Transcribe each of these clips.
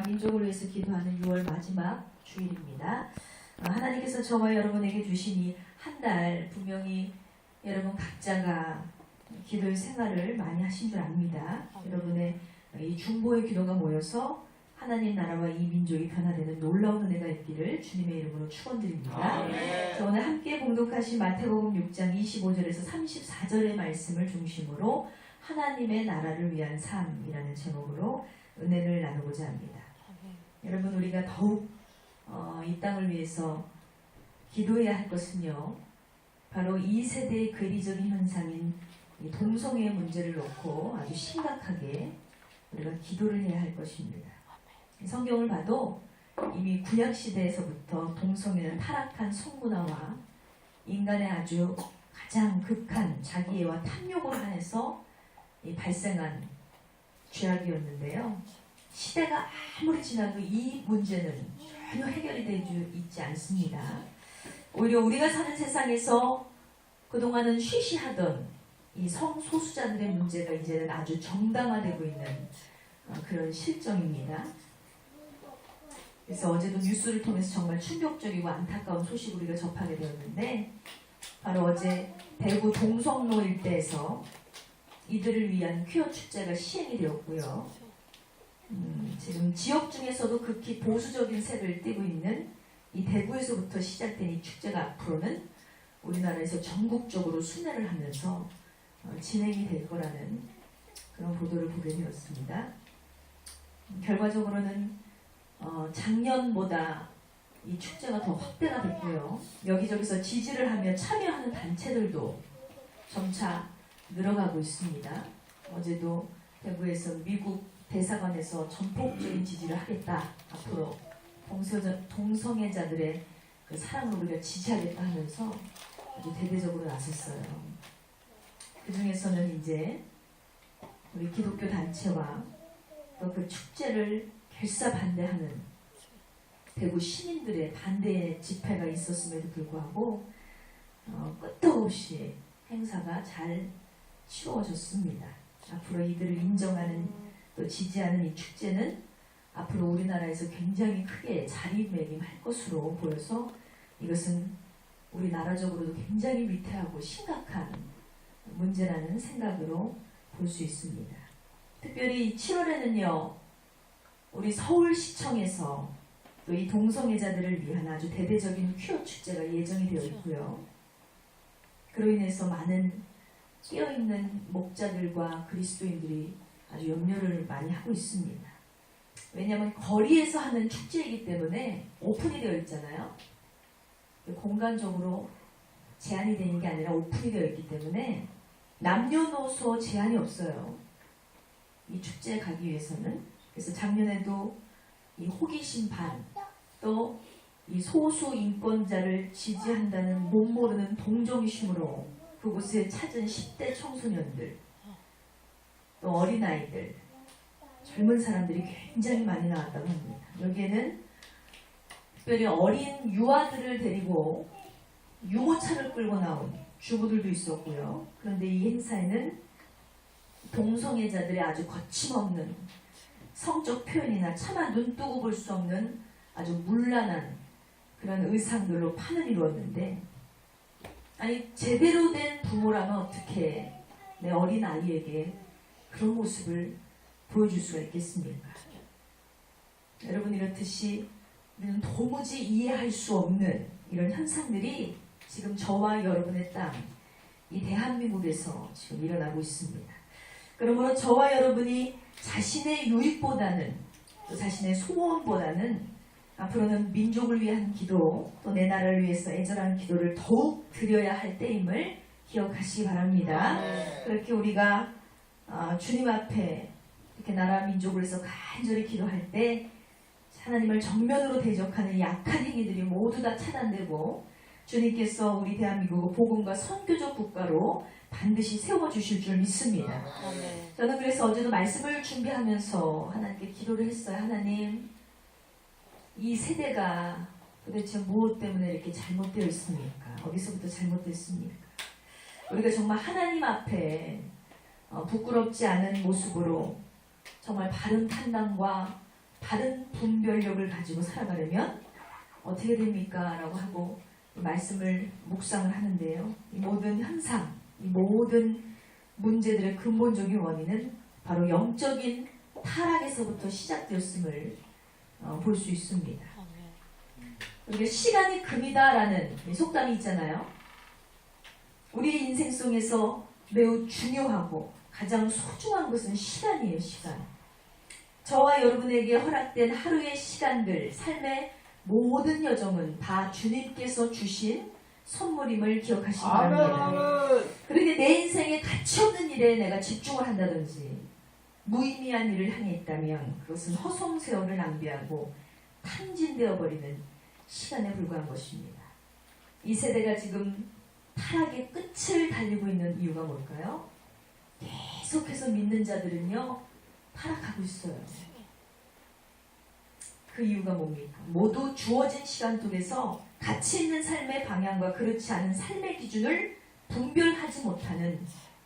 민족을 위해서 기도하는 6월 마지막 주일입니다. 하나님께서 저와 여러분에게 주신 이 한 달 분명히 여러분 각자가 기도의 생활을 많이 하신 줄 압니다. 여러분의 이 중보의 기도가 모여서 하나님 나라와 이 민족이 변화되는 놀라운 은혜가 있기를 주님의 이름으로 축원드립니다. 그래서 오늘 함께 봉독하신 마태복음 6장 25절에서 34절의 말씀을 중심으로 하나님의 나라를 위한 삶이라는 제목으로 은혜를 나누고자 합니다. 여러분, 우리가 더욱 이 땅을 위해서 기도해야 할 것은요, 바로 이 세대의 괴리적인 현상인 이 동성애의 문제를 놓고 아주 심각하게 우리가 기도를 해야 할 것입니다. 성경을 봐도 이미 구약시대에서부터 동성애는 타락한 성문화와 인간의 아주 가장 극한 자기애와 탐욕으로 한해서 발생한 죄악이었는데요. 시대가 아무리 지나도 이 문제는 전혀 해결이 되지 있지 않습니다. 오히려 우리가 사는 세상에서 그동안은 쉬쉬하던 이 성소수자들의 문제가 이제는 아주 정당화되고 있는 그런 실정입니다. 그래서 어제도 뉴스를 통해서 정말 충격적이고 안타까운 소식을 우리가 접하게 되었는데, 바로 어제 대구 동성로 일대에서 이들을 위한 퀴어 축제가 시행이 되었고요. 지금 지역 중에서도 극히 보수적인 색을 띠고 있는 이 대구에서부터 시작된 이 축제가 앞으로는 우리나라에서 전국적으로 순회를 하면서 진행이 될 거라는 그런 보도를 보게 되었습니다. 결과적으로는 작년보다 이 축제가 더 확대가 됐고요. 여기저기서 지지를 하며 참여하는 단체들도 점차 늘어가고 있습니다. 어제도 대구에서 미국 대사관에서 전폭적인 지지를 하겠다, 앞으로 동성애자들의 그 사랑을 우리가 지지하겠다 하면서 아주 대대적으로 나섰어요. 그 중에서는 이제 우리 기독교 단체와 또 그 축제를 결사반대하는 대구 시민들의 반대 집회가 있었음에도 불구하고 끝도 없이 행사가 잘 치루어졌습니다. 앞으로 이들을 인정하는 또 지지하는 이 축제는 앞으로 우리나라에서 굉장히 크게 자리매김할 것으로 보여서 이것은 우리나라적으로도 굉장히 위태하고 심각한 문제라는 생각으로 볼 수 있습니다. 특별히 7월에는요, 우리 서울시청에서 또 이 동성애자들을 위한 아주 대대적인 퀴어 축제가 예정이 되어 있고요. 그로 인해서 많은 깨어있는 목자들과 그리스도인들이 아주 염려를 많이 하고 있습니다. 왜냐하면 거리에서 하는 축제이기 때문에 오픈이 되어 있잖아요. 공간적으로 제한이 되는 게 아니라 오픈이 되어 있기 때문에 남녀노소 제한이 없어요. 이 축제에 가기 위해서는. 그래서 작년에도 이 호기심 반, 또 이 소수 인권자를 지지한다는 못모르는 동정심으로 그곳에 찾은 10대 청소년들, 또 어린아이들, 젊은 사람들이 굉장히 많이 나왔다고 합니다. 여기에는 특별히 어린 유아들을 데리고 유모차를 끌고 나온 주부들도 있었고요. 그런데 이 행사에는 동성애자들의 아주 거침없는 성적 표현이나 차마 눈 뜨고 볼 수 없는 아주 문란한 그런 의상들로 판을 이루었는데, 아니 제대로 된 부모라면 어떻게 내 어린 아이에게 그런 모습을 보여줄 수가 있겠습니까? 여러분, 이렇듯이 우리는 도무지 이해할 수 없는 이런 현상들이 지금 저와 여러분의 땅, 이 대한민국에서 지금 일어나고 있습니다. 그러므로 저와 여러분이 자신의 유익보다는, 또 자신의 소원보다는 앞으로는 민족을 위한 기도, 또 내 나라를 위해서 애절한 기도를 더욱 드려야 할 때임을 기억하시기 바랍니다. 그렇게 우리가 주님 앞에 이렇게 나라 민족을 위해서 간절히 기도할 때 하나님을 정면으로 대적하는 약한 행위들이 모두 다 차단되고 주님께서 우리 대한민국을 복음과 선교적 국가로 반드시 세워주실 줄 믿습니다. 저는 그래서 어제도 말씀을 준비하면서 하나님께 기도를 했어요. 하나님, 이 세대가 도대체 무엇 때문에 이렇게 잘못되어 있습니까? 어디서부터 잘못됐습니까? 우리가 정말 하나님 앞에 부끄럽지 않은 모습으로 정말 바른 판단과 바른 분별력을 가지고 살아가려면 어떻게 됩니까? 라고 하고 이 말씀을 묵상을 하는데요. 이 모든 현상, 이 모든 문제들의 근본적인 원인은 바로 영적인 타락에서부터 시작되었음을 볼 수 있습니다. 그러니까 시간이 금이다라는 속담이 있잖아요. 우리 인생 속에서 매우 중요하고 가장 소중한 것은 시간이에요. 시간. 저와 여러분에게 허락된 하루의 시간들, 삶의 모든 여정은 다 주님께서 주신 선물임을 기억하시기 바랍니다. 그런데 내 인생에 가치없는 일에 내가 집중을 한다든지 무의미한 일을 향해 있다면 그것은 허송세월을 낭비하고 탕진되어 버리는 시간에 불과한 것입니다. 이 세대가 지금 타락의 끝을 달리고 있는 이유가 뭘까요? 계속해서 믿는 자들은요 타락하고 있어요. 그 이유가 뭡니까? 모두 주어진 시간 속에서 가치 있는 삶의 방향과 그렇지 않은 삶의 기준을 분별하지 못하는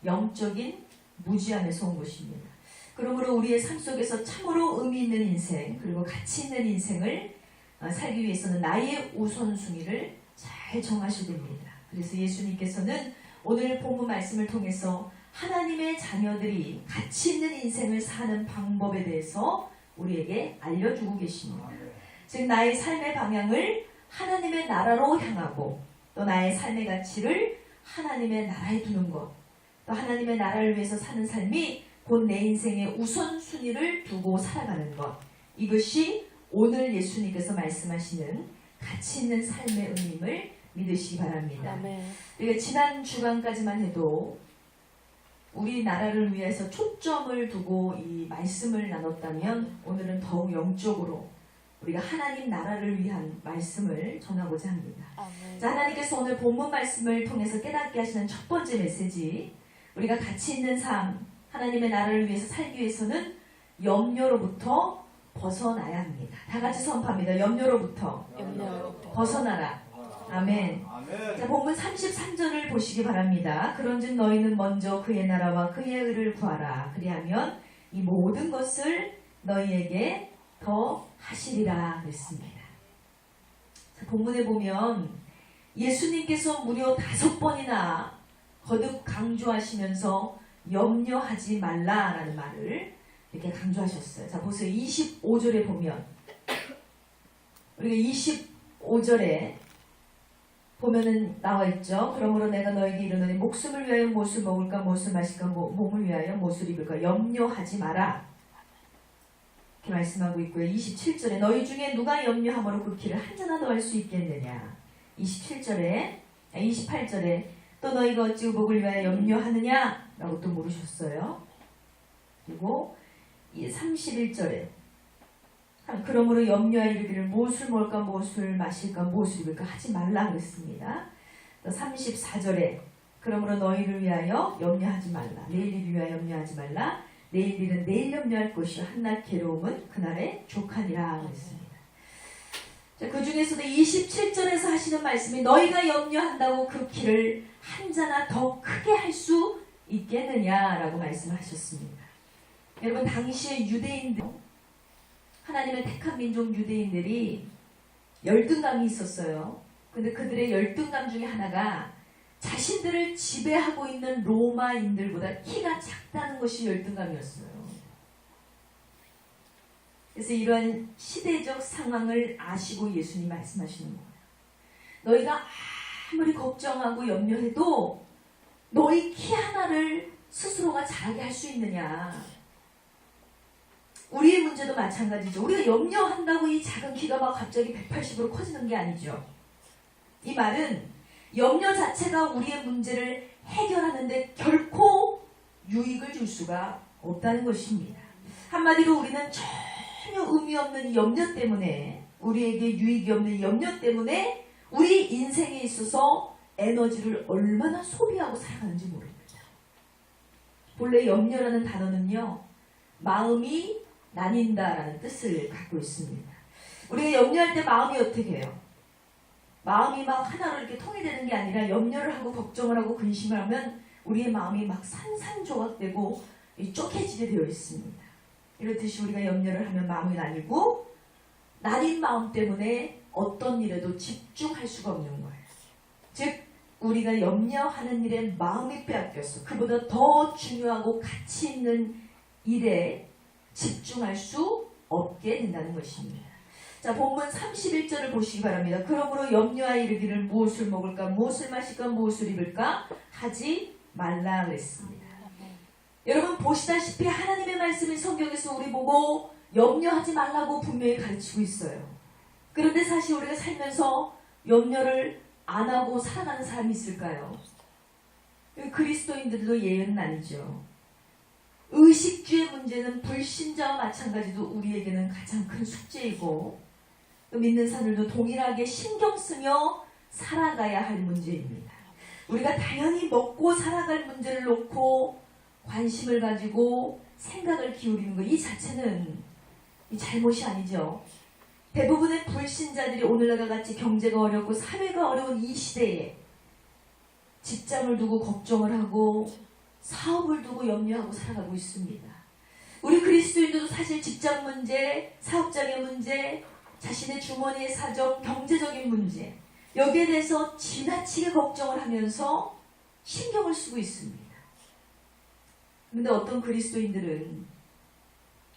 영적인 무지함에서 온 것입니다. 그러므로 우리의 삶 속에서 참으로 의미 있는 인생 그리고 가치 있는 인생을 살기 위해서는 나의 우선순위를 잘 정하셔야 됩니다. 그래서 예수님께서는 오늘 본문 말씀을 통해서 하나님의 자녀들이 가치 있는 인생을 사는 방법에 대해서 우리에게 알려주고 계십니다. 즉 나의 삶의 방향을 하나님의 나라로 향하고 또 나의 삶의 가치를 하나님의 나라에 두는 것, 또 하나님의 나라를 위해서 사는 삶이 곧 내 인생의 우선순위를 두고 살아가는 것, 이것이 오늘 예수님께서 말씀하시는 가치 있는 삶의 의미임을 믿으시기 바랍니다. 그러니까 지난 주간까지만 해도 우리나라를 위해서 초점을 두고 이 말씀을 나눴다면 오늘은 더욱 영적으로 우리가 하나님 나라를 위한 말씀을 전하고자 합니다. 자, 하나님께서 오늘 본문 말씀을 통해서 깨닫게 하시는 첫 번째 메시지, 우리가 가치 있는 삶, 하나님의 나라를 위해서 살기 위해서는 염려로부터 벗어나야 합니다. 다 같이 선포합니다. 염려로부터 벗어나라. 아멘. 자, 본문 33절을 보시기 바랍니다. 그런즉 너희는 먼저 그의 나라와 그의 의를 구하라. 그리하면 이 모든 것을 너희에게 더 하시리라 그랬습니다. 자, 본문에 보면 예수님께서 무려 5번이나 거듭 강조하시면서 염려하지 말라라는 말을 이렇게 강조하셨어요. 자, 보세요. 25절에 보면 우리가 25절에 보면은 나와 있죠. 그러므로 내가 너에게 이르노니 목숨을 위하여 무엇을 먹을까 무엇을 마실까 몸을 위하여 무엇을 입을까 염려하지 마라. 이렇게 말씀하고 있고요. 27절에 너희 중에 누가 염려함으로 그 길을 한자나 더 할 수 있겠느냐. 28절에 또 너희가 어찌 의복을 위하여 염려하느냐 라고 또 물으셨어요. 그리고 31절에 그러므로 염려하여 이르기를 무엇을 먹을까 무엇을 마실까 무엇을 입을까 하지 말라 그랬습니다. 또 34절에 그러므로 너희를 위하여 염려하지 말라. 내일 일을 위하여 염려하지 말라. 내일 일은 내일 염려할 것이요 한낱 괴로움은 그날에 족하니라 그랬습니다. 자, 그 중에서도 27절에서 하시는 말씀이 너희가 염려한다고 그 길을 한자나 더 크게 할 수 있겠느냐라고 말씀하셨습니다. 여러분 당시에 유대인들 하나님의 택한 민족 유대인들이 열등감이 있었어요. 근데 그들의 열등감 중에 하나가 자신들을 지배하고 있는 로마인들보다 키가 작다는 것이 열등감이었어요. 그래서 이러한 시대적 상황을 아시고 예수님 말씀하시는 거예요. 너희가 아무리 걱정하고 염려해도 너희 키 하나를 스스로가 잘하게 할 수 있느냐. 우리의 문제도 마찬가지죠. 우리가 염려한다고 이 작은 키가 막 갑자기 180으로 커지는 게 아니죠. 이 말은 염려 자체가 우리의 문제를 해결하는데 결코 유익을 줄 수가 없다는 것입니다. 한마디로 우리는 전혀 의미 없는 염려 때문에, 우리에게 유익이 없는 염려 때문에 우리 인생에 있어서 에너지를 얼마나 소비하고 살아가는지 모릅니다. 본래 염려라는 단어는요, 마음이 나뉜다라는 뜻을 갖고 있습니다. 우리가 염려할 때 마음이 어떻게 해요? 마음이 막 하나로 이렇게 통일되는 게 아니라 염려를 하고 걱정을 하고 근심을 하면 우리의 마음이 막 산산조각되고 쪼개지게 되어 있습니다. 이렇듯이 우리가 염려를 하면 마음이 나뉘고 나뉜 마음 때문에 어떤 일에도 집중할 수가 없는 거예요. 즉 우리가 염려하는 일에 마음이 빼앗겨서 그보다 더 중요하고 가치 있는 일에 집중할 수 없게 된다는 것입니다. 자, 본문 31절을 보시기 바랍니다. 그러므로 염려하여 이르기를 무엇을 먹을까, 무엇을 마실까, 무엇을 입을까 하지 말라 그랬습니다. 여러분 보시다시피 하나님의 말씀이 성경에서 우리 보고 염려하지 말라고 분명히 가르치고 있어요. 그런데 사실 우리가 살면서 염려를 안 하고 살아가는 사람이 있을까요? 그리스도인들도 예외는 아니죠. 의식주의 문제는 불신자와 마찬가지로 우리에게는 가장 큰 숙제이고 또 믿는 사람들도 동일하게 신경 쓰며 살아가야 할 문제입니다. 우리가 당연히 먹고 살아갈 문제를 놓고 관심을 가지고 생각을 기울이는 것, 이 자체는 잘못이 아니죠. 대부분의 불신자들이 오늘날과 같이 경제가 어렵고 사회가 어려운 이 시대에 직장을 두고 걱정을 하고 사업을 두고 염려하고 살아가고 있습니다. 우리 그리스도인들도 사실 직장 문제, 사업장의 문제, 자신의 주머니의 사정, 경제적인 문제, 여기에 대해서 지나치게 걱정을 하면서 신경을 쓰고 있습니다. 그런데 어떤 그리스도인들은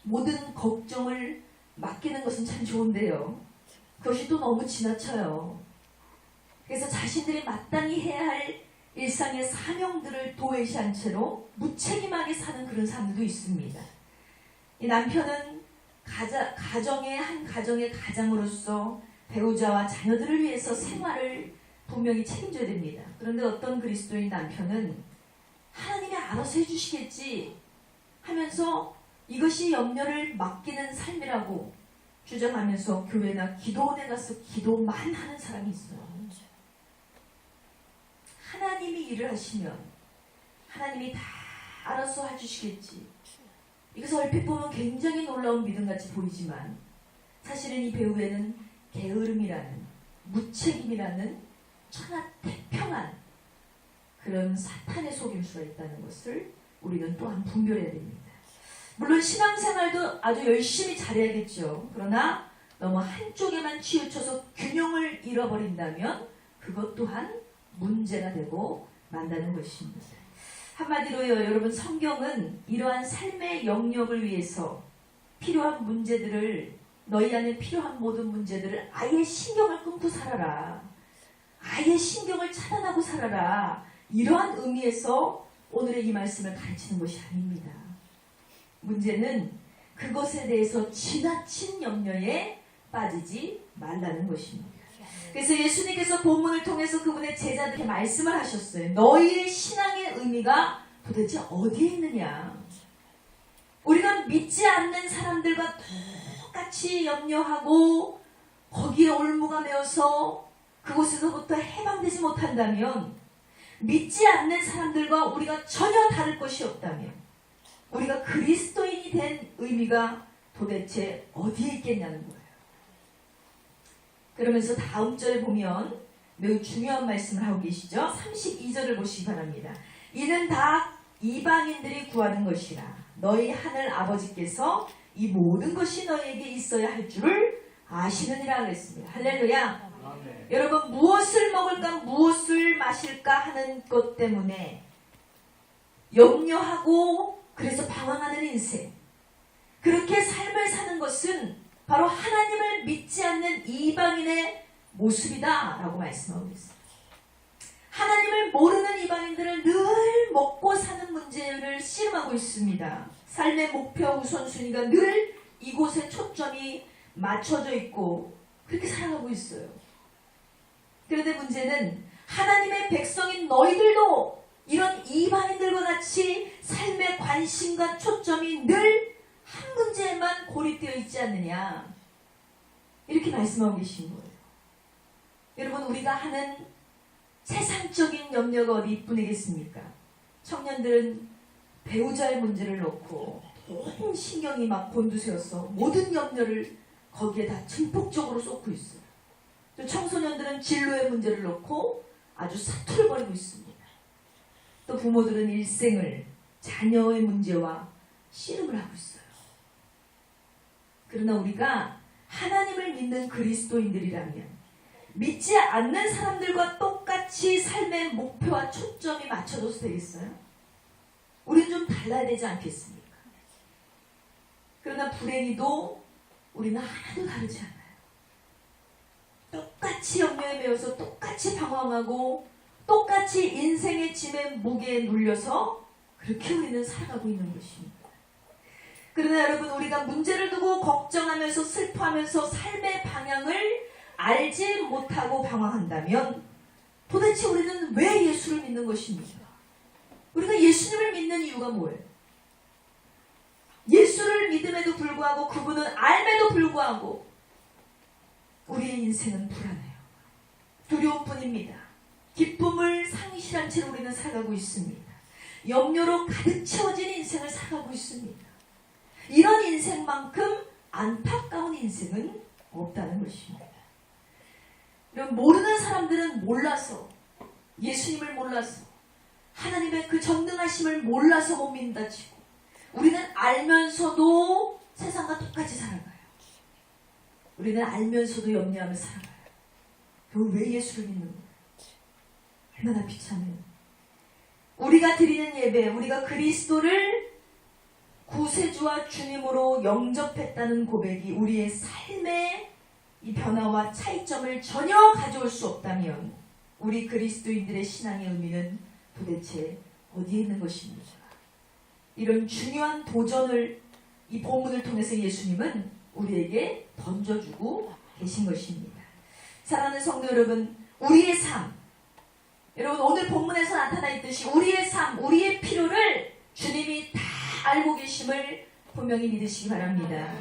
모든 걱정을 맡기는 것은 참 좋은데요. 그것이 또 너무 지나쳐요. 그래서 자신들이 마땅히 해야 할 일상의 사명들을 도외시한 채로 무책임하게 사는 그런 사람들도 있습니다. 이 남편은 가정의 한 가정의 가장으로서 배우자와 자녀들을 위해서 생활을 분명히 책임져야 됩니다. 그런데 어떤 그리스도인 남편은 하나님이 알아서 해주시겠지 하면서 이것이 염려를 맡기는 삶이라고 주장하면서 교회나 기도원에 가서 기도만 하는 사람이 있어요. 하나님이 일을 하시면 하나님이 다 알아서 해주시겠지. 이것을 얼핏 보면 굉장히 놀라운 믿음같이 보이지만 사실은 이 배후에는 게으름이라는, 무책임이라는 천하태평한 그런 사탄의 속임수가 있다는 것을 우리는 또한 분별해야 됩니다. 물론 신앙생활도 아주 열심히 잘해야겠죠. 그러나 너무 한쪽에만 치우쳐서 균형을 잃어버린다면 그것 또한 문제가 되고 만다는 것입니다. 한마디로요, 여러분, 성경은 이러한 삶의 영역을 위해서 필요한 문제들을, 너희 안에 필요한 모든 문제들을 아예 신경을 끊고 살아라, 아예 신경을 차단하고 살아라, 이러한 의미에서 오늘의 이 말씀을 가르치는 것이 아닙니다. 문제는 그것에 대해서 지나친 염려에 빠지지 말라는 것입니다. 그래서 예수님께서 본문을 통해서 그분의 제자들에게 말씀을 하셨어요. 너희의 신앙의 의미가 도대체 어디에 있느냐. 우리가 믿지 않는 사람들과 똑같이 염려하고 거기에 올무가 메어서 그곳에서부터 해방되지 못한다면, 믿지 않는 사람들과 우리가 전혀 다를 것이 없다면 우리가 그리스도인이 된 의미가 도대체 어디에 있겠냐는 거예요. 그러면서 다음 절에 보면 매우 중요한 말씀을 하고 계시죠. 32절을 보시기 바랍니다. 이는 다 이방인들이 구하는 것이라. 너희 하늘 아버지께서 이 모든 것이 너희에게 있어야 할 줄을 아시느니라 그랬습니다. 할렐루야. 아멘. 여러분, 무엇을 먹을까 무엇을 마실까 하는 것 때문에 염려하고 그래서 방황하는 인생, 그렇게 삶을 사는 것은 바로 하나님을 믿지 않는 이방인의 모습이다 라고 말씀하고 있습니다. 하나님을 모르는 이방인들은 늘 먹고 사는 문제를 씨름하고 있습니다. 삶의 목표 우선순위가 늘 이곳에 초점이 맞춰져 있고 그렇게 살아가고 있어요. 그런데 문제는 하나님의 백성인 너희들도 이런 이방인들과 같이 삶의 관심과 초점이 늘 한 문제에만 고립되어 있지 않느냐, 이렇게 말씀하고 계신 거예요. 여러분, 우리가 하는 세상적인 염려가 어디뿐이겠습니까? 청년들은 배우자의 문제를 놓고 온 신경이 막 곤두세워서 모든 염려를 거기에 다 증폭적으로 쏟고 있어요. 또 청소년들은 진로의 문제를 놓고 아주 사투를 벌이고 있습니다. 또 부모들은 일생을 자녀의 문제와 씨름을 하고 있어요. 그러나 우리가 하나님을 믿는 그리스도인들이라면 믿지 않는 사람들과 똑같이 삶의 목표와 초점이 맞춰져서 되겠어요? 우리는 좀 달라야 되지 않겠습니까? 그러나 불행히도 우리는 하나도 다르지 않아요. 똑같이 염려에 매여서 똑같이 방황하고 똑같이 인생의 짐의 무게에 눌려서 그렇게 우리는 살아가고 있는 것입니다. 그러나 여러분, 우리가 문제를 두고 걱정하면서 슬퍼하면서 삶의 방향을 알지 못하고 방황한다면 도대체 우리는 왜 예수를 믿는 것입니까? 우리가 예수님을 믿는 이유가 뭐예요? 예수를 믿음에도 불구하고 그분은 알매도 불구하고 우리의 인생은 불안해요. 두려울 뿐입니다. 기쁨을 상실한 채로 우리는 살아가고 있습니다. 염려로 가득 채워진 인생을 살아가고 있습니다. 이런 인생만큼 안타까운 인생은 없다는 것입니다. 이런 모르는 사람들은 몰라서, 예수님을 몰라서, 하나님의 그 전능하심을 몰라서 못 믿는다 치고 우리는 알면서도 세상과 똑같이 살아가요. 우리는 알면서도 염려하며 살아가요. 그럼 왜 예수를 믿는 거예요? 얼마나 비참해요. 우리가 드리는 예배, 우리가 그리스도를 구세주와 주님으로 영접했다는 고백이 우리의 삶의 이 변화와 차이점을 전혀 가져올 수 없다면 우리 그리스도인들의 신앙의 의미는 도대체 어디에 있는 것입니까? 이런 중요한 도전을 이 본문을 통해서 예수님은 우리에게 던져주고 계신 것입니다. 사랑하는 성도 여러분, 우리의 삶, 여러분 오늘 본문에서 나타나 있듯이 우리의 삶, 우리의 필요를 주님이 다 알고 계심을 분명히 믿으시기 바랍니다.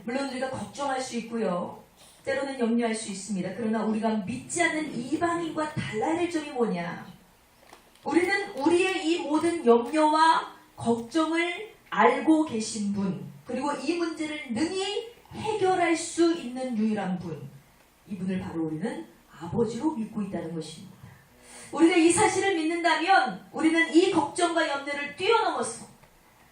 물론 우리가 걱정할 수 있고요. 때로는 염려할 수 있습니다. 그러나 우리가 믿지 않는 이방인과 달라야 될 점이 뭐냐? 우리는 우리의 이 모든 염려와 걱정을 알고 계신 분, 그리고 이 문제를 능히 해결할 수 있는 유일한 분, 이분을 바로 우리는 아버지로 믿고 있다는 것입니다. 우리가 이 사실을 믿는다면 우리는 이 걱정과 염려를 뛰어넘어서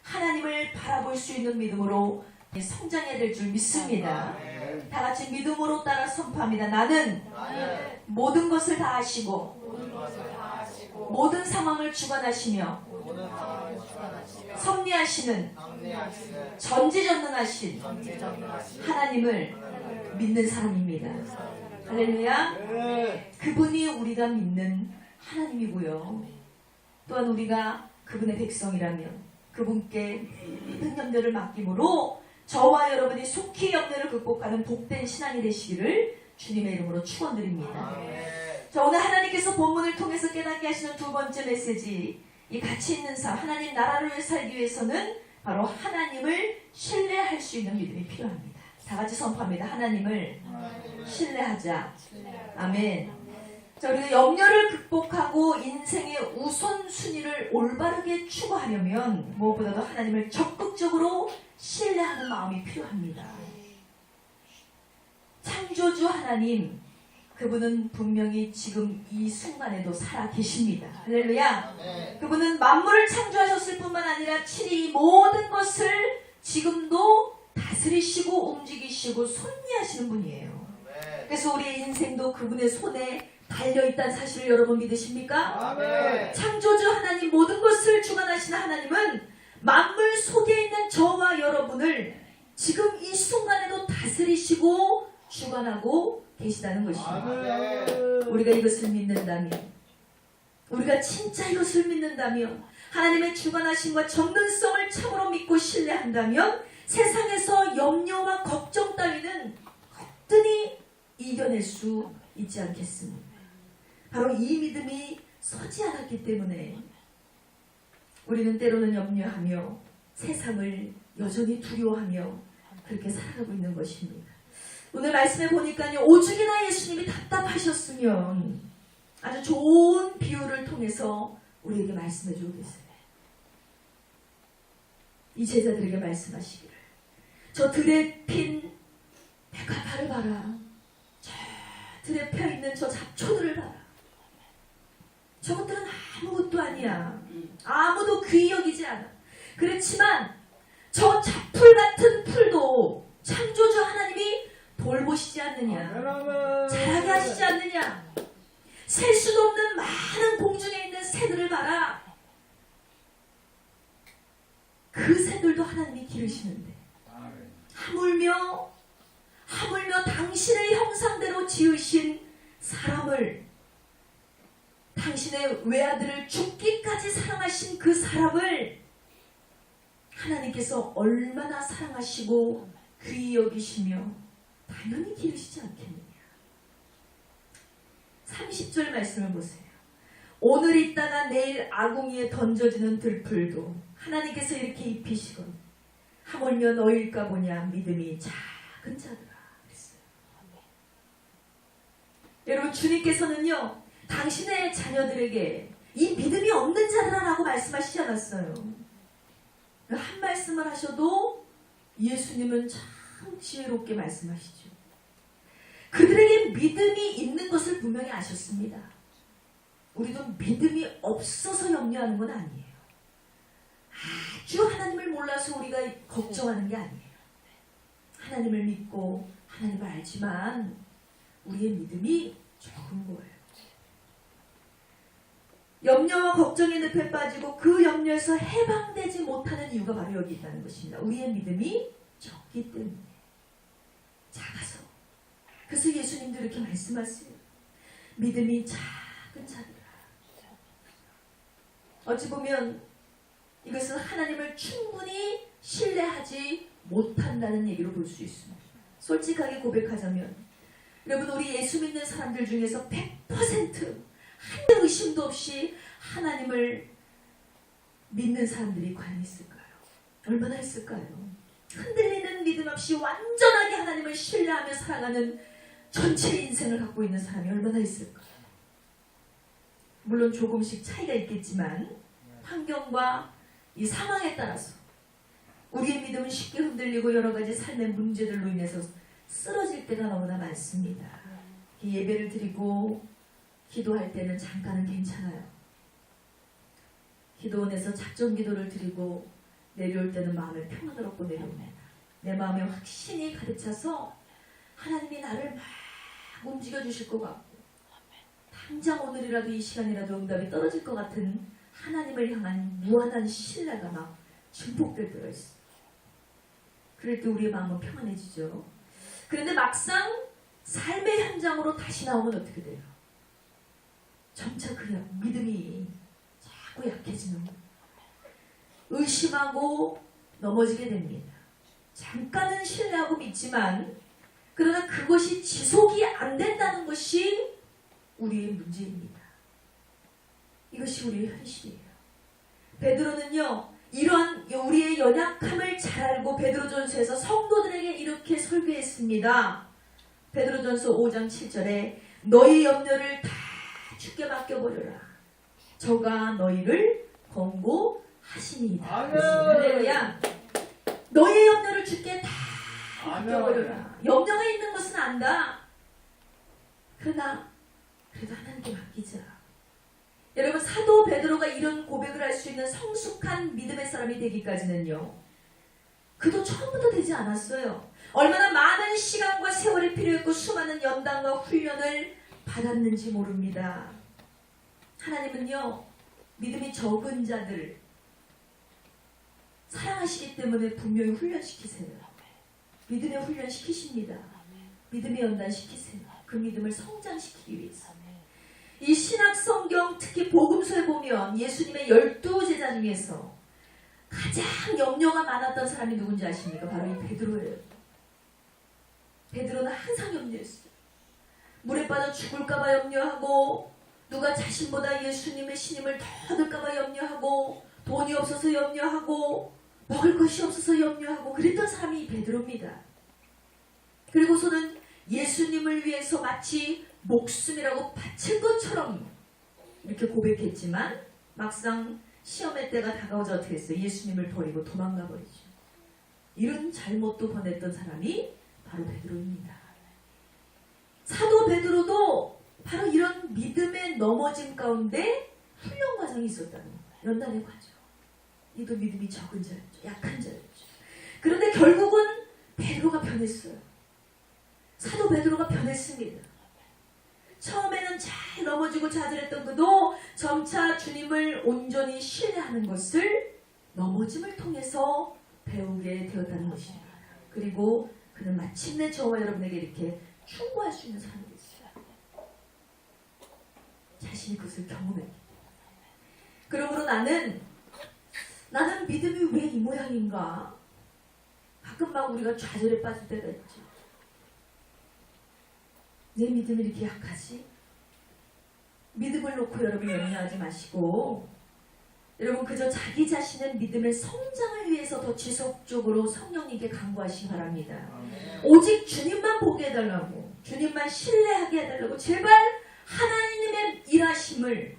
하나님을 바라볼 수 있는 믿음으로 성장해야 될 줄 믿습니다. 다 같이 믿음으로 따라 선포합니다. 나는 모든 것을 다 아시고 모든 상황을 주관하시며 섭리하시는 전지전능하신 하나님을 믿는 사람입니다. 할렐루야. 그분이 우리가 믿는 하나님이고요. 또한 우리가 그분의 백성이라면 그분께 모든 염려를 맡김으로 저와 여러분이 속히 염려를 극복하는 복된 신앙이 되시기를 주님의 이름으로 축원드립니다. 자, 오늘 하나님께서 본문을 통해서 깨닫게 하시는 두 번째 메시지, 이 가치 있는 삶, 하나님 나라를 위해 살기 위해서는 바로 하나님을 신뢰할 수 있는 믿음이 필요합니다. 다 같이 선포합니다. 하나님을 신뢰하자. 아멘. 자, 우리가 염려를 극복하고 인생의 우선순위를 올바르게 추구하려면 무엇보다도 하나님을 적극적으로 신뢰하는 마음이 필요합니다. 창조주 하나님, 그분은 분명히 지금 이 순간에도 살아 계십니다. 할렐루야. 그분은 만물을 창조하셨을 뿐만 아니라 친히 이 모든 것을 지금도 다스리시고 움직이시고 섭리하시는 분이에요. 그래서 우리의 인생도 그분의 손에 달려있다는 사실을 여러분 믿으십니까? 아멘. 창조주 하나님, 모든 것을 주관하시는 하나님은 만물 속에 있는 저와 여러분을 지금 이 순간에도 다스리시고 주관하고 계시다는 것입니다. 아멘. 우리가 이것을 믿는다면, 우리가 진짜 이것을 믿는다면, 하나님의 주관하심과 전능성을 참으로 믿고 신뢰한다면 세상에서 염려와 걱정 따위는 거뜬히 이겨낼 수 있지 않겠습니까? 바로 이 믿음이 서지 않았기 때문에 우리는 때로는 염려하며 세상을 여전히 두려워하며 그렇게 살아가고 있는 것입니다. 오늘 말씀에 보니까요, 오죽이나 예수님이 답답하셨으면 아주 좋은 비유를 통해서 우리에게 말씀해 주고 계세요. 이 제자들에게 말씀하시기를, 저 들에 핀 백화파를 봐라. 저 들에 펴있는 저 잡초들을 봐라. 저것들은 아무것도 아니야. 아무도 귀히 여기지 않아. 그렇지만 저 잡풀 같은 풀도 창조주 하나님이 돌보시지 않느냐, 잘하게 하시지 않느냐. 셀 수도 없는 많은 공중에 있는 새들을 봐라. 그 새들도 하나님이 기르시는데 하물며 당신의 형상대로 지으신 사람을, 당신의 외아들을 죽기까지 사랑하신 그 사람을 하나님께서 얼마나 사랑하시고 귀히 여기시며 당연히 기르시지 않겠느냐. 30절 말씀을 보세요. 오늘 있다가 내일 아궁이에 던져지는 들풀도 하나님께서 이렇게 입히시건 하물며 너일까 보냐 믿음이 작은 자들아 그랬어요. 여러분, 주님께서는요 당신의 자녀들에게 이 믿음이 없는 자들아라고 말씀하시지 않았어요. 한 말씀을 하셔도 예수님은 참 지혜롭게 말씀하시죠. 그들에게 믿음이 있는 것을 분명히 아셨습니다. 우리도 믿음이 없어서 염려하는 건 아니에요. 아주 하나님을 몰라서 우리가 걱정하는 게 아니에요. 하나님을 믿고 하나님을 알지만 우리의 믿음이 적은 거예요. 염려와 걱정의 늪에 빠지고 그 염려에서 해방되지 못하는 이유가 바로 여기 있다는 것입니다. 우리의 믿음이 적기 때문에, 작아서. 그래서 예수님도 이렇게 말씀하세요. 믿음이 작은 자들아. 어찌 보면 이것은 하나님을 충분히 신뢰하지 못한다는 얘기로 볼 수 있습니다. 솔직하게 고백하자면 여러분, 우리 예수 믿는 사람들 중에서 100% 한 의심도 없이 하나님을 믿는 사람들이 과연 있을까요? 얼마나 있을까요? 흔들리는 믿음 없이 완전하게 하나님을 신뢰하며 살아가는 전체 인생을 갖고 있는 사람이 얼마나 있을까요? 물론 조금씩 차이가 있겠지만 환경과 이 상황에 따라서 우리의 믿음은 쉽게 흔들리고 여러 가지 삶의 문제들로 인해서 쓰러질 때가 너무나 많습니다. 예배를 드리고 기도할 때는 잠깐은 괜찮아요. 기도원에서 작전 기도를 드리고 내려올 때는 마음에 평안을 얻고 내려옵니다. 내 마음에 확신이 가득 차서 하나님이 나를 막 움직여 주실 것 같고 당장 오늘이라도 이 시간이라도 응답이 떨어질 것 같은 하나님을 향한 무한한 신뢰가 막 증폭될 때가 있어요. 그럴 때 우리의 마음은 평안해지죠. 그런데 막상 삶의 현장으로 다시 나오면 어떻게 돼요? 점차 그 믿음이 자꾸 약해지는 거예요. 의심하고 넘어지게 됩니다. 잠깐은 신뢰하고 믿지만 그러나 그것이 지속이 안 된다는 것이 우리의 문제입니다. 이것이 우리의 현실이에요. 베드로는요, 이러한 우리의 연약함을 잘 알고 베드로전서에서 성도들에게 이렇게 설교했습니다. 베드로전서 5장 7절에 너희 염려를 다 주께 맡겨버려라. 저가 너희를 권고하시니이다. 할렐루야. 너의 염려를 주께 다 맡겨버려라. 염려가 있는 것은 안다. 그러나 그래도 하나님께 맡기자. 여러분, 사도 베드로가 이런 고백을 할 수 있는 성숙한 믿음의 사람이 되기까지는요, 그도 처음부터 되지 않았어요. 얼마나 많은 시간과 세월이 필요했고 수많은 연단과 훈련을 받았는지 모릅니다. 하나님은요, 믿음이 적은 자들 사랑하시기 때문에 분명히 훈련시키세요. 믿음에 훈련시키십니다. 믿음에 연단시키세요. 그 믿음을 성장시키기 위해서. 이 신약 성경, 특히 복음서에 보면 예수님의 12제자 중에서 가장 염려가 많았던 사람이 누군지 아십니까? 바로 이 베드로예요. 베드로는 항상 염려했어요. 물에 빠져 죽을까봐 염려하고, 누가 자신보다 예수님의 신임을 더 얻을까봐 염려하고, 돈이 없어서 염려하고, 먹을 것이 없어서 염려하고, 그랬던 사람이 베드로입니다. 그리고서는 예수님을 위해서 마치 목숨이라고 바칠 것처럼 이렇게 고백했지만 막상 시험의 때가 다가오자 어떻게 했어요? 예수님을 버리고 도망가 버리죠. 이런 잘못도 범했던 사람이 바로 베드로입니다. 사도 베드로도 바로 이런 믿음의 넘어짐 가운데 훈련 과정이 있었다는 거예요. 연단의 과정. 이도 믿음이 적은 자였죠. 약한 자였죠. 그런데 결국은 베드로가 변했어요. 사도 베드로가 변했습니다. 처음에는 잘 넘어지고 좌절했던 그도 점차 주님을 온전히 신뢰하는 것을 넘어짐을 통해서 배우게 되었다는 것입니다. 그리고 그는 마침내 저와 여러분에게 이렇게 충고할 수 있는 사람이 됐어요. 자신이 그것을 경험했기 때문에. 그러므로 나는 믿음이 왜 이 모양인가? 가끔 막 우리가 좌절에 빠질 때가 있죠. 내 믿음이 이렇게 약하지? 믿음을 놓고 여러분 염려하지 마시고, 여러분 그저 자기 자신의 믿음의 성장을 위해서 더 지속적으로 성령님께 간구하시기 바랍니다. 오직 주님만 보게 해달라고, 주님만 신뢰하게 해달라고, 제발 하나님의 일하심을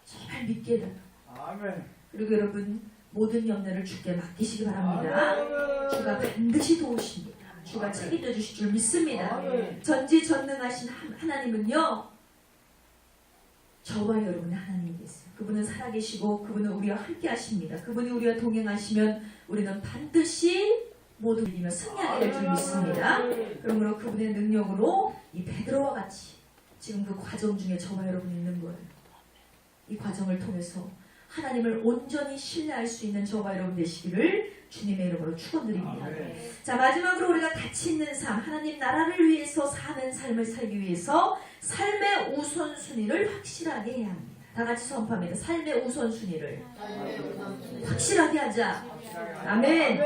제발 믿게 해달라고. 그리고 여러분 모든 염려를 주께 맡기시기 바랍니다. 주가 반드시 도우십니다. 주가 책임져 주실 줄 믿습니다. 전지전능하신 하나님은요, 저와 여러분의 하나님이 계세요. 그분은 살아계시고 그분은 우리와 함께 하십니다. 그분이 우리와 동행하시면 우리는 반드시 모두 이기며 승리하게 될 줄 믿습니다. 그러므로 그분의 능력으로 이 베드로와 같이 지금 그 과정 중에 저와 여러분이 있는 거예요. 이 과정을 통해서 하나님을 온전히 신뢰할 수 있는 저와 여러분 되시기를 주님의 이름으로 축원드립니다. 자, 마지막으로 우리가 가치 있는 삶, 하나님 나라를 위해서 사는 삶을 살기 위해서 삶의 우선순위를 확실하게 해야 합니다. 다 같이 선포합니다. 삶의 우선순위를 확실하게 하자. 아멘.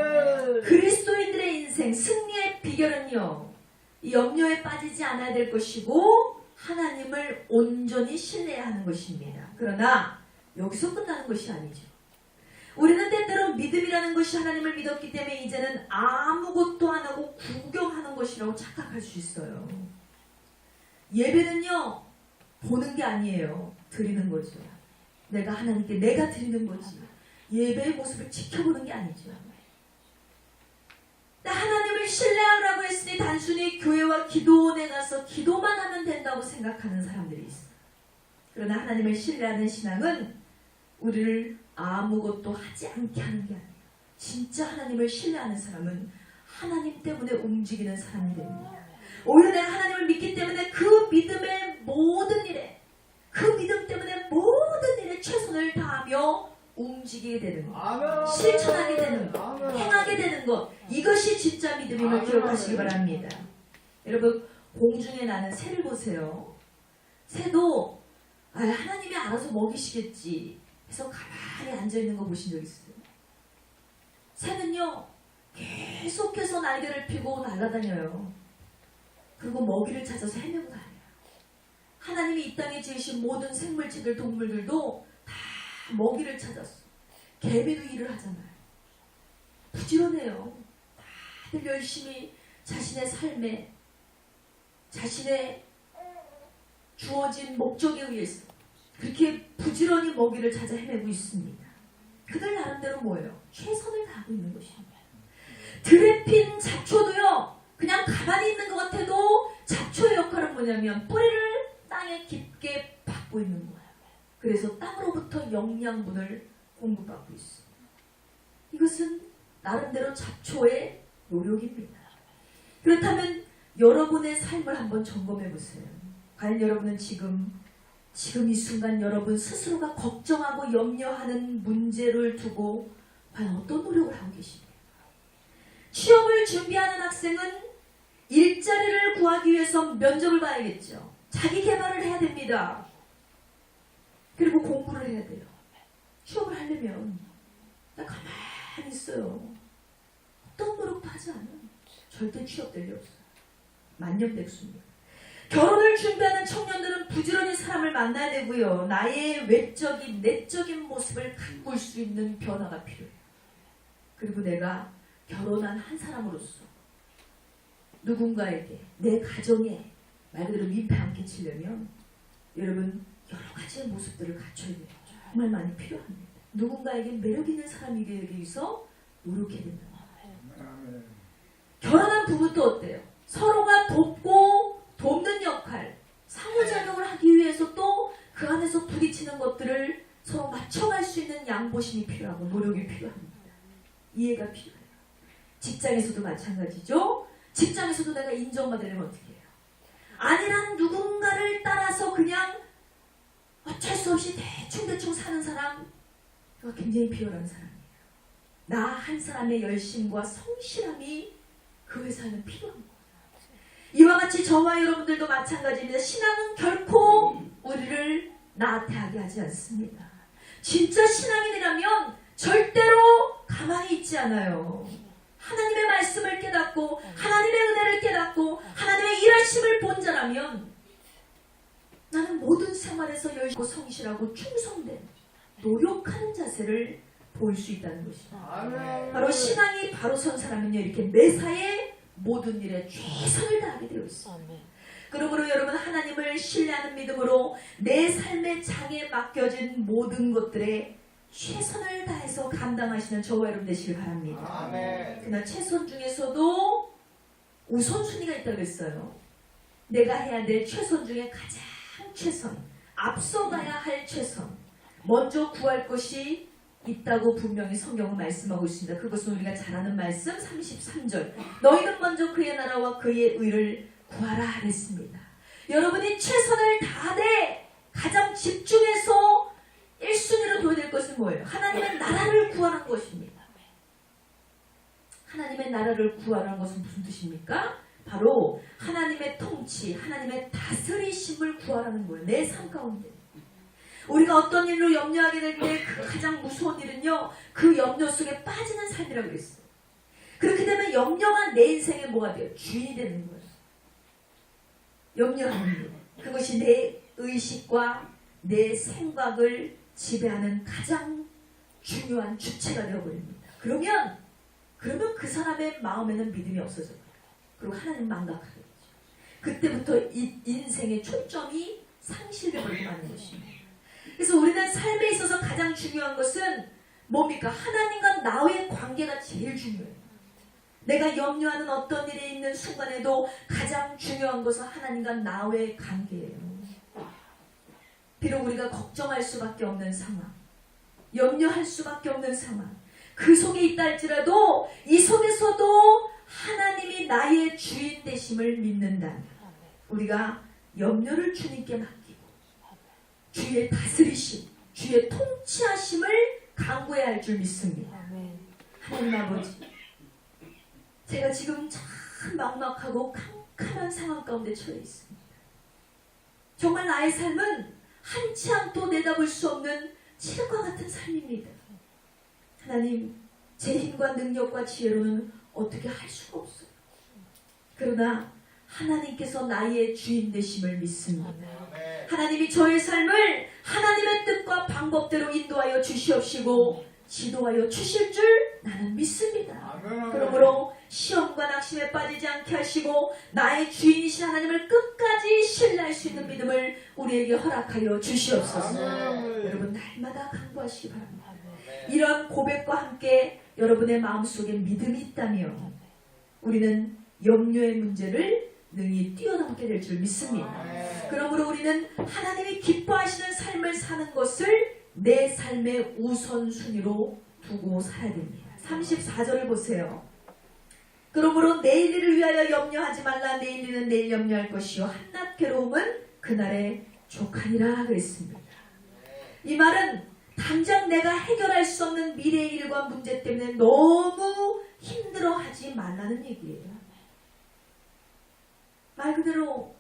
그리스도인들의 인생 승리의 비결은요, 이 염려에 빠지지 않아야 될 것이고 하나님을 온전히 신뢰해야 하는 것입니다. 그러나 여기서 끝나는 것이 아니죠. 우리는 때때로 믿음이라는 것이 하나님을 믿었기 때문에 이제는 아무것도 안 하고 구경하는 것이라고 착각할 수 있어요. 예배는요, 보는 게 아니에요. 드리는 거죠. 내가 하나님께 내가 드리는 거지. 예배의 모습을 지켜보는 게 아니죠. 하나님을 신뢰하라고 했으니 단순히 교회와 기도원에 가서 기도만 하면 된다고 생각하는 사람들이 있어요. 그러나 하나님을 신뢰하는 신앙은 우리를 아무것도 하지 않게 하는 게 아니에요. 진짜 하나님을 신뢰하는 사람은 하나님 때문에 움직이는 사람이 됩니다. 오히려 내가 하나님을 믿기 때문에 그 믿음의 모든 일에, 그 믿음 때문에 모든 일에 최선을 다하며 움직이게 되는 것, 실천하게 되는 것, 행하게 되는 것, 이것이 진짜 믿음임을 기억하시기 바랍니다. 여러분, 공중에 나는 새를 보세요. 새도 하나님이 알아서 먹이시겠지 해서 가만히 앉아있는 거 보신 적 있어요? 새는요, 계속해서 날개를 펴고 날아다녀요. 그리고 먹이를 찾아서 헤매고 다녀요. 하나님이 이 땅에 지으신 모든 생물체들, 동물들도 다 먹이를 찾았어. 개미도 일을 하잖아요. 부지런해요. 다들 열심히 자신의 삶에, 자신의 주어진 목적에 의해서 그렇게 부지런히 먹이를 찾아 헤매고 있습니다. 그들 나름대로 뭐예요? 최선을 다하고 있는 것입니다. 들에 핀 잡초도요, 그냥 가만히 있는 것 같아도 잡초의 역할은 뭐냐면 뿌리를 땅에 깊게 박고 있는 거예요. 그래서 땅으로부터 영양분을 공급받고 있습니다. 이것은 나름대로 잡초의 노력입니다. 그렇다면 여러분의 삶을 한번 점검해 보세요. 과연 여러분은 지금 이 순간 여러분 스스로가 걱정하고 염려하는 문제를 두고 과연 어떤 노력을 하고 계십니까? 취업을 준비하는 학생은 일자리를 구하기 위해서 면접을 봐야겠죠. 자기 개발을 해야 됩니다. 그리고 공부를 해야 돼요. 취업을 하려면 나 가만히 있어요. 어떤 노력도 하지 않아요. 절대 취업될 리 없어요. 만년백수입니다. 결혼을 준비하는 청년들은 부지런히 사람을 만나야 되고요. 나의 외적인, 내적인 모습을 가꿀 수 있는 변화가 필요해요. 그리고 내가 결혼한 한 사람으로서 누군가에게, 내 가정에 말 그대로 민폐 안 끼치려면 여러분 여러 가지의 모습들을 갖춰야 돼요. 정말 많이 필요합니다. 누군가에게 매력 있는 사람이 되기 위해서 노력해야 된다. 결혼한 부부도 어때요? 서로가 돕는 역할, 상호작용을 하기 위해서 또 그 안에서 부딪히는 것들을 서로 맞춰갈 수 있는 양보심이 필요하고 노력이 필요합니다. 이해가 필요해요. 직장에서도 마찬가지죠. 직장에서도 내가 인정받으려면 어떻게 해요? 아니란 누군가를 따라서 그냥 어쩔 수 없이 대충 사는 사람, 그거 굉장히 비열한 사람이에요. 나 한 사람의 열심과 성실함이 그 회사에는 필요한 거예요. 이와 같이 저와 여러분들도 마찬가지입니다. 신앙은 결코 우리를 나태하게 하지 않습니다. 진짜 신앙인이라면 절대로 가만히 있지 않아요. 하나님의 말씀을 깨닫고 하나님의 은혜를 깨닫고 하나님의 일하심을 본 자라면 나는 모든 생활에서 열심히 성실하고 충성된 노력하는 자세를 보일 수 있다는 것입니다. 바로 신앙이 바로 선 사람은요, 이렇게 매사에 모든 일에 최선을 다하게 되어 있습니다. 그러므로 여러분, 하나님을 신뢰하는 믿음으로 내 삶의 장에 맡겨진 모든 것들에 최선을 다해서 감당하시는 저와 여러분 되시길 바랍니다. 그러나 최선 중에서도 우선순위가 있다고 그랬어요. 내가 해야 될 최선 중에 가장 최선, 앞서가야 할 최선, 먼저 구할 것이 있다고 분명히 성경은 말씀하고 있습니다. 그것은 우리가 잘 아는 말씀 33절, 너희는 먼저 그의 나라와 그의 의를 구하라 하랬습니다. 여러분이 최선을 다하되 가장 집중해서 1순위로 둬야 될 것은 뭐예요? 하나님의 나라를 구하는 것입니다. 하나님의 나라를 구하라는 것은 무슨 뜻입니까? 바로 하나님의 통치, 하나님의 다스리심을 구하라는 거예요. 내 삶 가운데. 우리가 어떤 일로 염려하게 될 때 그 가장 무서운 일은요, 그 염려 속에 빠지는 삶이라고 그랬어요. 그렇게 되면 염려가 내 인생에 뭐가 돼요? 주인이 되는 거예요. 염려하는 것. 그것이 내 의식과 내 생각을 지배하는 가장 중요한 주체가 되어버립니다. 그러면 그 사람의 마음에는 믿음이 없어져요. 그리고 하나님 망각하게 되죠. 그때부터 인생의 초점이 상실되버리고 마는 것입니다. 그래서 우리는 삶에 있어서 가장 중요한 것은 뭡니까? 하나님과 나의 관계가 제일 중요해요. 내가 염려하는 어떤 일이 있는 순간에도 가장 중요한 것은 하나님과 나의 관계예요. 비록 우리가 걱정할 수밖에 없는 상황, 염려할 수밖에 없는 상황, 그 속에 있다 할지라도 이 속에서도 하나님이 나의 주인 되심을 믿는다면 우리가 염려를 주님께 맡기고 주의 다스리심, 주의 통치하심을 강구해야 할 줄 믿습니다. 하나님 아버지, 제가 지금 참 막막하고 캄캄한 상황 가운데 처해 있습니다. 정말 나의 삶은 한치 앞도 내다볼 수 없는 칠흑과 같은 삶입니다. 하나님, 제 힘과 능력과 지혜로는 어떻게 할 수가 없어요. 그러나 하나님께서 나의 주인 되심을 믿습니다. 하나님이 저의 삶을 하나님의 뜻과 방법대로 인도하여 주시옵시고 지도하여 주실 줄 나는 믿습니다. 그러므로 시험과 낙심에 빠지지 않게 하시고 나의 주인이신 하나님을 끝까지 신뢰할 수 있는 믿음을 우리에게 허락하여 주시옵소서. 여러분, 날마다 강구하시기 바랍니다. 이런 고백과 함께 여러분의 마음속에 믿음이 있다면 우리는 염려의 문제를 능히 뛰어넘게 될 줄 믿습니다. 그러므로 우리는 하나님이 기뻐하시는 삶을 사는 것을 내 삶의 우선순위로 두고 살아야 됩니다. 34절을 보세요. 그러므로 내일 일을 위하여 염려하지 말라. 내일 일은 내일 염려할 것이요 한낱 괴로움은 그날에 족하니라 그랬습니다. 이 말은 당장 내가 해결할 수 없는 미래의 일과 문제 때문에 너무 힘들어하지 말라는 얘기예요. 말 그대로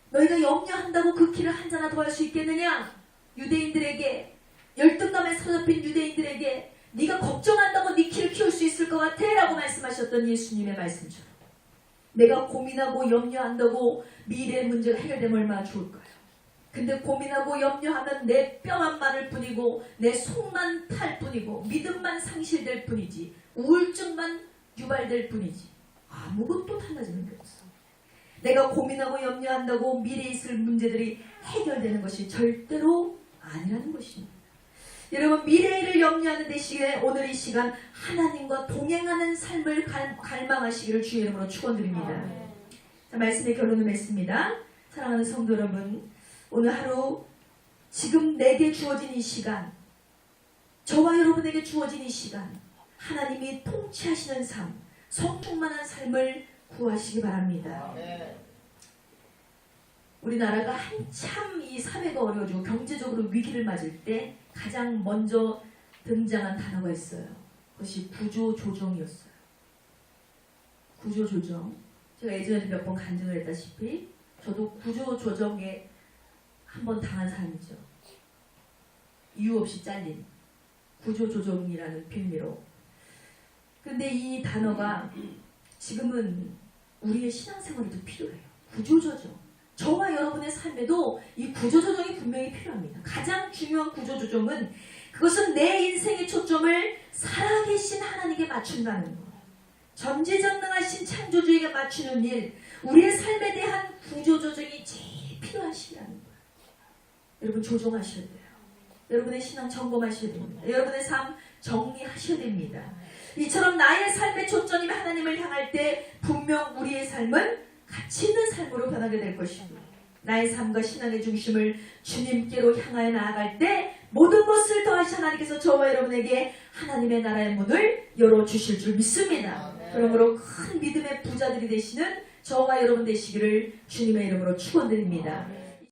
너희가 염려한다고 그 길을 한자라도 할 수 있겠느냐? 유대인들에게, 열등감에 사로잡힌 유대인들에게 네가 걱정한다고 네 키를 키울 수 있을 것 같아? 라고 말씀하셨던 예수님의 말씀처럼 내가 고민하고 염려한다고 미래의 문제가 해결되면 얼마나 좋을까요? 근데 고민하고 염려하면 내 뼈만 마를 뿐이고 내 속만 탈 뿐이고 믿음만 상실될 뿐이지 우울증만 유발될 뿐이지 아무것도 달라지는 게 없어. 내가 고민하고 염려한다고 미래에 있을 문제들이 해결되는 것이 절대로 아니라는 것입니다. 여러분, 미래를 염려하는 대신에 오늘 이 시간 하나님과 동행하는 삶을 갈망하시기를 주의 이름으로 축원드립니다. 자, 말씀의 결론을 맺습니다. 사랑하는 성도 여러분, 오늘 하루 지금 내게 주어진 이 시간, 저와 여러분에게 주어진 이 시간, 하나님이 통치하시는 삶, 성충만한 삶을 구하시기 바랍니다. 우리나라가 한참 이 사회가 어려워지고 경제적으로 위기를 맞을 때 가장 먼저 등장한 단어가 있어요. 그것이 구조조정이었어요. 구조조정. 제가 예전에 몇 번 간증을 했다시피 저도 구조조정에 한번 당한 사람이죠. 이유 없이 잘린 구조조정이라는 빌미로. 근데 이 단어가 지금은 우리의 신앙생활에도 필요해요. 구조조정. 저와 여러분의 삶에도 이 구조조정이 분명히 필요합니다. 가장 중요한 구조조정은 그것은 내 인생의 초점을 살아계신 하나님께 맞춘다는 거예요. 전지전능하신 창조주에게 맞추는 일, 우리의 삶에 대한 구조조정이 제일 필요한 시기라는 거예요. 여러분 조정하셔야 돼요. 여러분의 신앙 점검하셔야 됩니다. 여러분의 삶 정리하셔야 됩니다. 이처럼 나의 삶의 초점이 하나님을 향할 때 분명 우리의 삶은 가치 있는 삶으로 변하게 될 것이고 나의 삶과 신앙의 중심을 주님께로 향하여 나아갈 때 모든 것을 더하시 하나님께서 저와 여러분에게 하나님의 나라의 문을 열어주실 줄 믿습니다. 그러므로 큰 믿음의 부자들이 되시는 저와 여러분 되시기를 주님의 이름으로 축원드립니다.